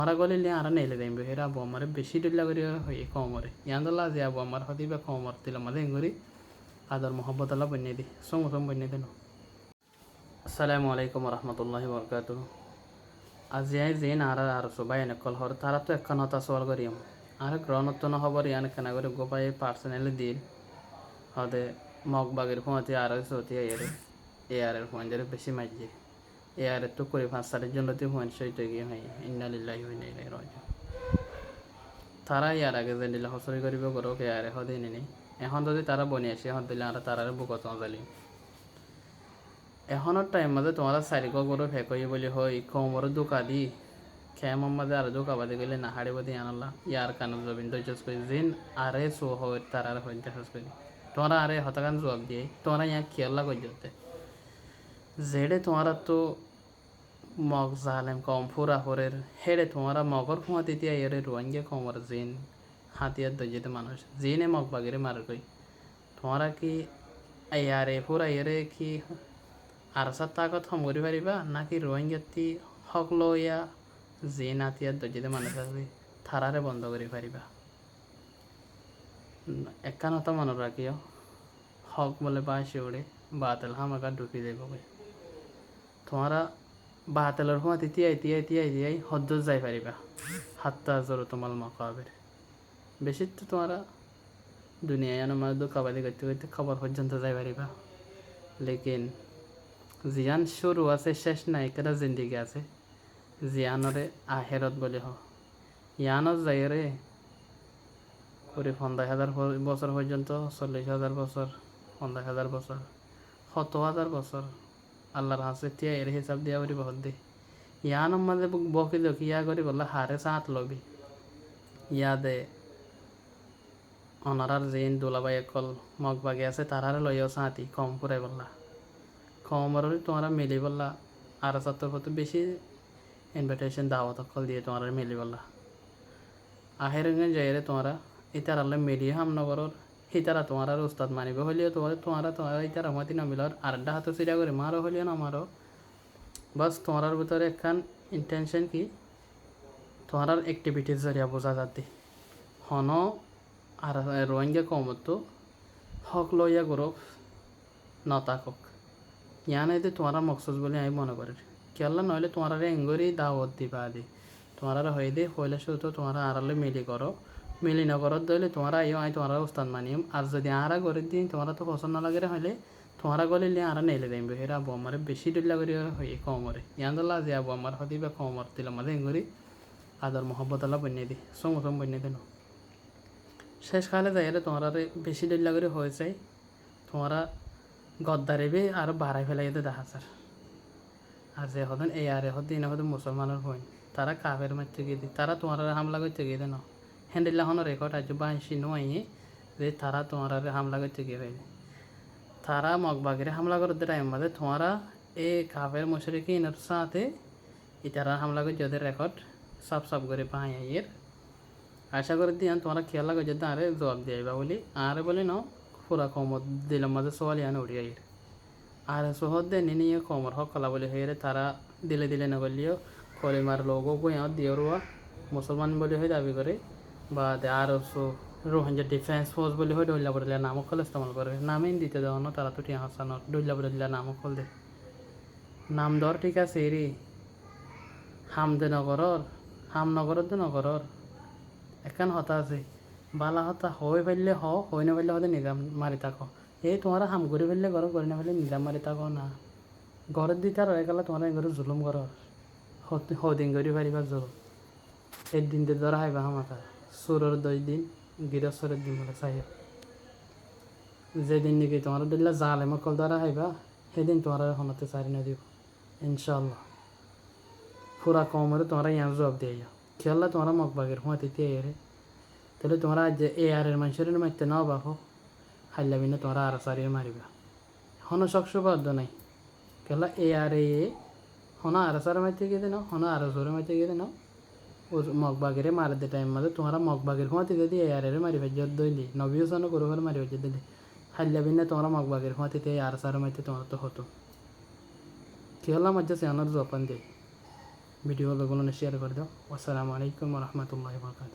ಹೊರಗೊಲಿಲ್ಲಿ ಅರನೇಲೆ ದೆಂಬು ಹೇರ ಅಬ್ಬು ಅಮ್ಮರೆ ಬೆಶಿ ಡುಲ್ಲಗರಿ ಹೊಯ್ ಕೋಮರೆ ಯಾಂದಲ್ಲ ಜೆ ಅಬ್ಬು ಅಮ್ಮರ ಹೊದಿಬೆ ಕೋಮರ್ ತಿಲ ಮದೆ ಹೆಂಗುರಿ ಅದರ ಮೊಹಬ್ಬತಲ್ಲ ಬನ್ನಿದಿ ಸೊಂಗ ಬನ್ನಿದೆನು আসসালামু আলাইকুম রহমতুল্লাহি বরকাতু আজি যেন আর সবাই এনেকল হর তারা তো একখান হতা সওয়াল করিম আর গ্রহণত্ব নহবর ইয়ান কেনা করে গোপাই পার্সোনালি দিল হদে মগবাগের ফোঁতে আর সতি এয়ারের ফোন যারে বেশি মাইজে এয়ারের তো করে 5 জন্য তো ফোন সই তো গিয়ে হয় ইন্না লিল্লাহি ওয়া ইন্না ইলাইহি রাজিউন তারা ইয়ার আগে যে দিলা হসরি করিব গরো এয়ারে হদে নেনি এখন যদি তারা বনি আসে এখন দিলে আর তারারে বুকত জালি এখনের টাইম মাঝে তোমার চারিক গরু ফেকই বলি হয় কমর দোকা দি খেয়াম মাঝে আর দোকা বাদে গেলে না হাড়ি বাদে আনলা ইয়ার কান জবিন দৈজস করি জিন আরে সো হয় তার আর হইতে হাস করি তোমরা আরে হতাকান জবাব দিয়ে তোমরা ইয়া খেয়াল্লা কই যেতে যেড়ে তোমরা তো মগ জালেম কম ফুরা ফরের হেড়ে তোমরা মগর ফুয়া দিতিয়া এরে রোয়াঙ্গে কমর জিন হাতিয়ার দৈজেতে মানুষ জিনে মগ বাগেরে মার কই তোমরা কি ইয়ারে ফুরা এরে কি আর তাকত হম করি পারিবা নাকি রোহিঙ্গাতি হক লইয়া যে নাতিয়ার দর্জিতে মানুষ আছে থারারে বন্ধ করি পারিবা একানত মনে রাখিও হক বলে বাসি উড়ে বাতেল হামাকা ঢুকি দেব তোমারা বাতেলের হুঁয়াতে তিয়াই হদ্দ যাই পারিবা হাত্তা জোর তোমার মকাবের বেশি তো তোমারা দুনিয়ায় আমার দোকাবাদি করতে করতে খবর পর্যন্ত যাই পারিবা লেকিন জিয়ান শুরু আছে শেষ নাই কেটা জিন্দিগি আছে জিয়ানরে আহেরত বলে হ ইয়ানত যাই রে করে 50,000 বছর পর্যন্ত 40,000 বছর 50,000 বছর 100,000 বছর আল্লাহর হাসে তিয়া এর হিসাব দিয়া করি বহুত দে ইয়ান মাঝে বকি দেখি ইয়া করি বললা হারে সাঁত লবি ইয়া দে অনারার জিন দোলাবাই একল মগ বাগে আছে তারারে লইয়াও সাঁতি কম ফুরাই বললা কমর তোমরা মিলি বললা আর সাতর প্রতি বেশি ইনভিটেশন দাওয়াত কল দিয়ে তোমরা মিলি বললা আহের যাইরে তোমরা ইতার আল্লাহ মিলিয়ে হামনগরর হিতারা তোমার উস্তাদ মানিব হলিও তোমরা ইতার আমাতি নামিলর আরেকটা হাতে চিরা করে মারো হলিও না মারো বাস তোমার ভিতরে একখান ইন্টেনশন কি তোমার অ্যাক্টিভিটিস জরিয়া বোঝা যাতে হন আর রোহিঙ্গা কমত হক লইয়া গরব নতাকক ইয়ান এতে তোমার মকসদ বলে আমি মনে করি কেলা নইলে তোমার এঙ্গরি দাওয়াত দিবা আদি তোমার হয়ে দে হইলে শুধু তোমার আড়ালে মিলি করো মিলি না করত দইলে তোমার আইও আই তোমার উস্তাদ মানিম আর যদি আরা করে দিন তোমার তো পছন্দ না লাগে হইলে তোমার গলিলে আরা নেলে দেব হেরা আবু আমার বেশি ডুল্লা করি হয়ে কমরে ইয়ান্দলা যে আবু আমার হদিবা কমর দিল আমাদের এঙ্গরি আদর মোহব্বত আল্লাহ বন্যে দি সঙ্গ বন্যে দেন শেষ কালে যাইলে তোমার বেশি ডুল্লা করে হয়ে যায় তোমারা গদ্দারিবে আর বাড়াই ফেলাই দেখা স্যার আর যে হতেন এই আর হদিন হতেন মুসলমানের হইন তারা কাফের মারতে গিয়ে দি তারা তোমার হামলা করতে গিয়ে দেন হ্যান্ডেলাহনের রেকর্ড আজ বাঁশি নয় যে তারা তোমার হামলা করতে গিয়ে হয়নি তারা মগবাগিরে হামলা করতে টাইম বাদে তোমারা এই কাফের মশরিকি ইনার সাথে ইতারা হামলা করে যাদের রেকর্ড সাফ করে পাই এর আশা করে দিয়ান তোমরা খেয়াল করে যদি আরে জবাব দিয়াইবা বলি আর বলি ন পুরা কমর দিলাম মাঝে সোয়ালি আনে উড়িয়ে আইর আর সোহদ দে নিয়ে কমর হক কলা বলে হয়ে তারা দিলে না করলিও কলিমার লোগো গোয়া দিয়ে রোয়া মুসলমান বলে হয়ে দাবি করে বা আর রোহিঙ্গা ডিফেন্স ফোর্স বলে হয় ডইলা বদলিয়া নামক কল ইস্তেমাল করে নামেই দিতে দেওয়া না তারা তো টিয়া হাসানোর ডইলা বদলিয়া নামক কল দে নাম দর ঠিক আছে রে হামদে হামনগরত দে নগরর এখান হতা আছে বালা হতা হয়ে ফেললে হই না ফেললে হতে নিজাম মারি থাকো এই তোমার হাম করে ফেললে ঘর করে না ফেললে নিজাম মারি থাকো না ঘরের দিতে আর গেলে তোমার ঘরে জুলুম কর হদিন করি পারিবার জোর একদিন দিয়ে ধরা হাইবা হামাকা সুরের 2 দিন গিরস্বরের দিন বলে চাই যেদিন নাকি তোমার দিল্লা জালে মকল ধরা হাইবা সেদিন তোমার হনতে চারি না দিব ইনশাল্লাহ পুরা কমরে তোমরা ইয়ার জবাব দিয়ে খেয়াল্লা তোমরা মগবাগের হুঁয়াতে তিয়ারে তাহলে তোমরা আজ এ আরের মানুষের মারতে নাও বাহো হাইলাবি না তোমরা আর সারিয়ে মারিবা হন শক্ষ বাধ্য নাই কেলা এ আর এ হন আর সারে মারতে গিয়ে নাও হন আর জোরে মারতে গিয়ে নাও ও মগবাগেরে মারে দে টাইম মাঝে তোমরা মগবাগের হুঁয়াতে যদি এ আর এর মারিবা জত দইলি নবীও সানো করো মারিবা জত দিলি হাইলাবি না তোমরা মগবাগের হুঁয়াতে আর সারে মারতে তোমার তো হতো কি হলাম আজ সে আনার জপান দেয় ভিডিও লোকগুলো শেয়ার করে দাও। আসসালামু আলাইকুম রহমতুল্লাহ বরকাত।